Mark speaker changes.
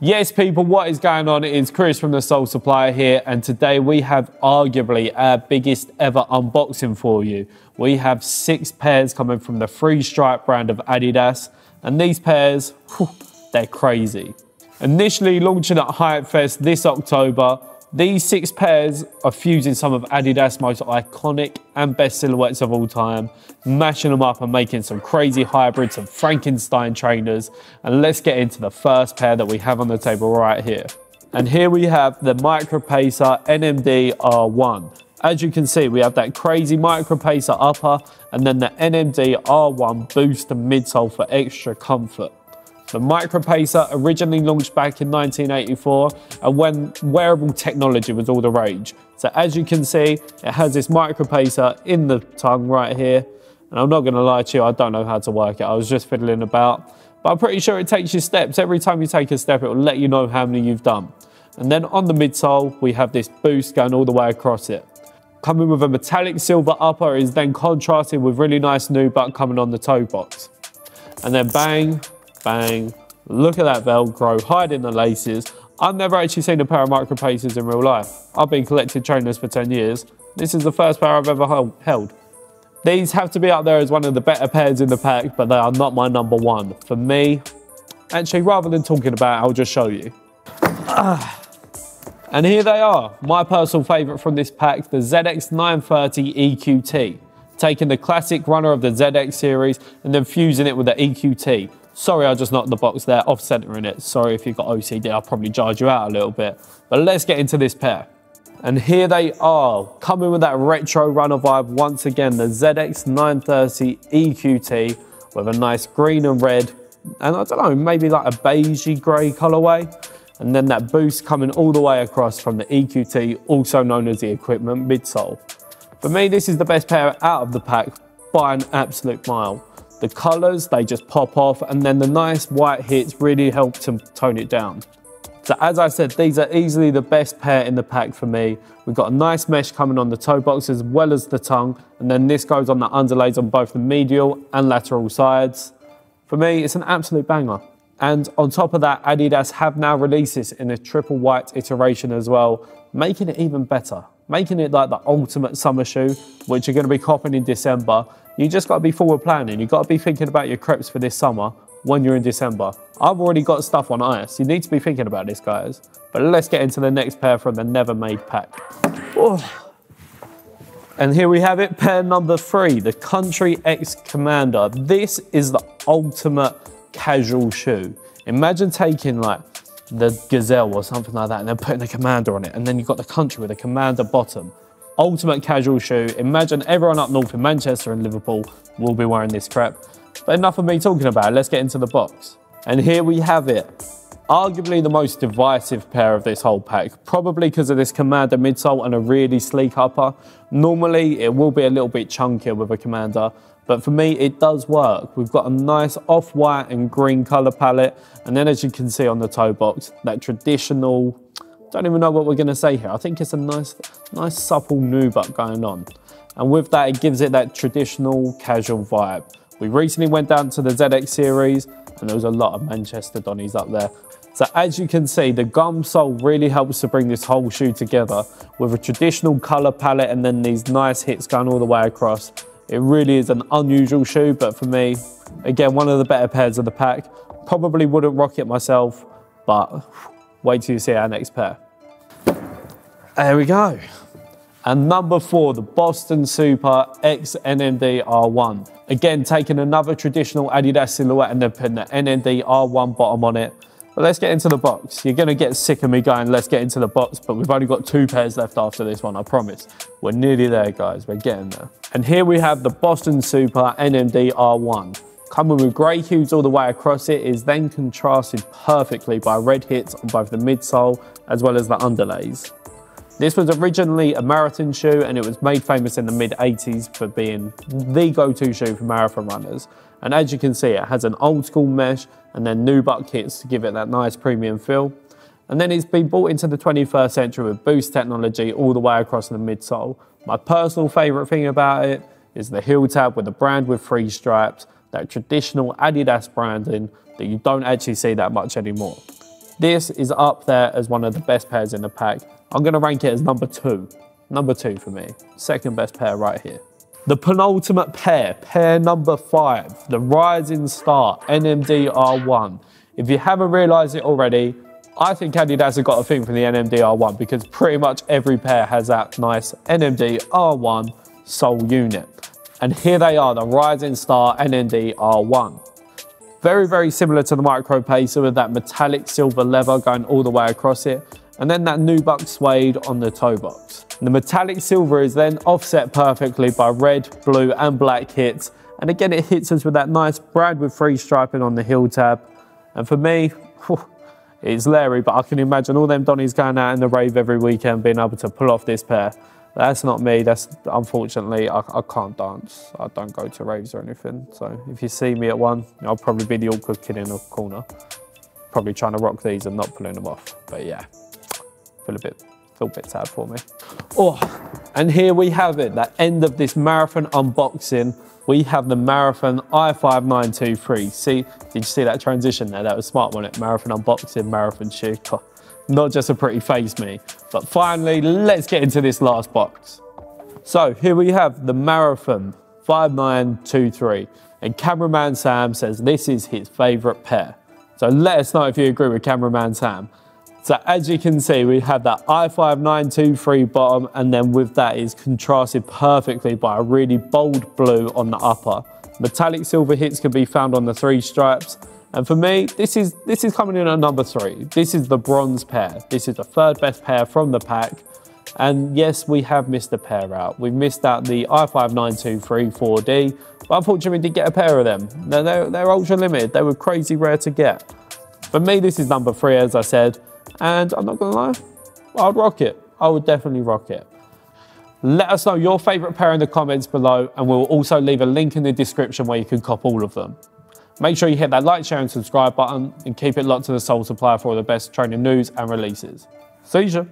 Speaker 1: Yes, people, what is going on? It's Chris from the Sole Supplier here, and today we have arguably our biggest ever unboxing for you. We have 6 pairs coming from the Free Stripe brand of Adidas, and these pairs, they're crazy. Initially launching at Hype Fest this October, these 6 pairs are fusing some of Adidas' most iconic and best silhouettes of all time, mashing them up and making some crazy hybrids and Frankenstein trainers. And let's get into the first pair that we have on the table right here. And here we have the Micro Pacer NMD R1. As you can see, we have that crazy Micro Pacer upper and then the NMD R1 boost and midsole for extra comfort. The Micro Pacer originally launched back in 1984 and when wearable technology was all the rage. So as you can see, it has this Micro Pacer in the tongue right here. And I'm not gonna lie to you, I don't know how to work it. I was just fiddling about, but I'm pretty sure it takes you steps. Every time you take a step, it will let you know how many you've done. And then on the midsole, we have this boost going all the way across it. Coming with a metallic silver upper is then contrasted with really nice nubuck coming on the toe box. And then bang, bang, look at that Velcro, hiding the laces. I've never actually seen a pair of Micro Pacers in real life. I've been collecting trainers for 10 years. This is the first pair I've ever held. These have to be up there as one of the better pairs in the pack, but they are not my number one. For me, actually, rather than talking about it, I'll just show you. And here they are, my personal favourite from this pack, the ZX 930 EQT. Taking the classic runner of the ZX series and then fusing it with the EQT. Sorry, I just knocked the box there, off-centering it. Sorry if you've got OCD, I'll probably charge you out a little bit. But let's get into this pair. And here they are, coming with that retro runner vibe once again, the ZX 930 EQT with a nice green and red, and I don't know, maybe like a beigey grey colourway. And then that boost coming all the way across from the EQT, also known as the equipment midsole. For me, this is the best pair out of the pack by an absolute mile. The colours, they just pop off, and then the nice white hits really help to tone it down. So as I said, these are easily the best pair in the pack for me. We've got a nice mesh coming on the toe box as well as the tongue, and then this goes on the underlays on both the medial and lateral sides. For me, it's an absolute banger. And on top of that, Adidas have now released this in a triple white iteration as well, making it even better. Making it like the ultimate summer shoe, which you're going to be copping in December. You just got to be forward planning. You've got to be thinking about your crepes for this summer when you're in December. I've already got stuff on ice. You need to be thinking about this, guys. But let's get into the next pair from the Never Made pack. Oh. And here we have it, pair number 3, the Country X Commander. This is the ultimate casual shoe. Imagine taking like the Gazelle or something like that and then putting the Commander on it, and then you've got the Country with a Commander bottom. Ultimate casual shoe. Imagine everyone up north in Manchester and Liverpool will be wearing this crap. But enough of me talking about it, let's get into the box. And here we have it. Arguably the most divisive pair of this whole pack, probably because of this Commander midsole and a really sleek upper. Normally it will be a little bit chunkier with a Commander, but for me it does work. We've got a nice off-white and green colour palette, and then as you can see on the toe box, that traditional, don't even know what we're going to say here. I think it's a nice supple nubuck going on. And with that, it gives it that traditional casual vibe. We recently went down to the ZX series and there was a lot of Manchester Donnies up there. So as you can see, the gum sole really helps to bring this whole shoe together with a traditional colour palette and then these nice hits going all the way across. It really is an unusual shoe, but for me, again, one of the better pairs of the pack. Probably wouldn't rock it myself, but wait till you see our next pair. There we go. And number 4, the Boston Super X NMD R1. Again, taking another traditional Adidas silhouette and then putting the NMD R1 bottom on it. But let's get into the box. You're gonna get sick of me going, let's get into the box, but we've only got 2 pairs left after this one, I promise. We're nearly there, guys, we're getting there. And here we have the Boston Super NMD R1. Coming with grey hues all the way across it, is then contrasted perfectly by red hits on both the midsole as well as the underlays. This was originally a marathon shoe and it was made famous in the mid-80s for being the go-to shoe for marathon runners. And as you can see, it has an old school mesh and then nubuck hits to give it that nice premium feel. And then it's been brought into the 21st century with boost technology all the way across the midsole. My personal favourite thing about it is the heel tab with the brand with 3 stripes, that traditional Adidas branding that you don't actually see that much anymore. This is up there as one of the best pairs in the pack. I'm going to rank it as number 2. Number 2 for me. Second best pair right here. The penultimate pair, pair number 5, the Rising Star NMD R1. If you haven't realised it already, I think Adidas have got a thing for the NMD R1 because pretty much every pair has that nice NMD R1 sole unit. And here they are, the Rising Star NMD R1. Very, very similar to the Micro Pacer with that metallic silver leather going all the way across it. And then that nubuck suede on the toe box. And the metallic silver is then offset perfectly by red, blue and black hits. And again, it hits us with that nice brand with free striping on the heel tab. And for me, it's Larry, but I can imagine all them Donnies going out in the rave every weekend being able to pull off this pair. That's not me. That's unfortunately, I can't dance. I don't go to raves or anything. So if you see me at one, I'll probably be the awkward kid in the corner. Probably trying to rock these and not pulling them off. But yeah, feel a bit sad for me. Oh, and here we have it, the end of this marathon unboxing. We have the Marathon i5923. See, did you see that transition there? That was smart, wasn't it? Marathon unboxing, marathon shoe. Not just a pretty face, me. But finally, let's get into this last box. So here we have the Marathon 5923. And cameraman Sam says this is his favourite pair. So let us know if you agree with cameraman Sam. So as you can see, we have that i5923 bottom, and then with that is contrasted perfectly by a really bold blue on the upper. Metallic silver hits can be found on the 3 stripes. And for me, this is coming in at number 3. This is the bronze pair. This is the 3rd best pair from the pack. And yes, we have missed a pair out. We've missed out the i5923 4D, but unfortunately we did get a pair of them. They're ultra limited. They were crazy rare to get. For me, this is number 3, as I said. And I'm not gonna lie, I'd rock it. I would definitely rock it. Let us know your favourite pair in the comments below, and we'll also leave a link in the description where you can cop all of them. Make sure you hit that like, share and subscribe button, and keep it locked to the Sole Supplier for all the best training news and releases. See ya.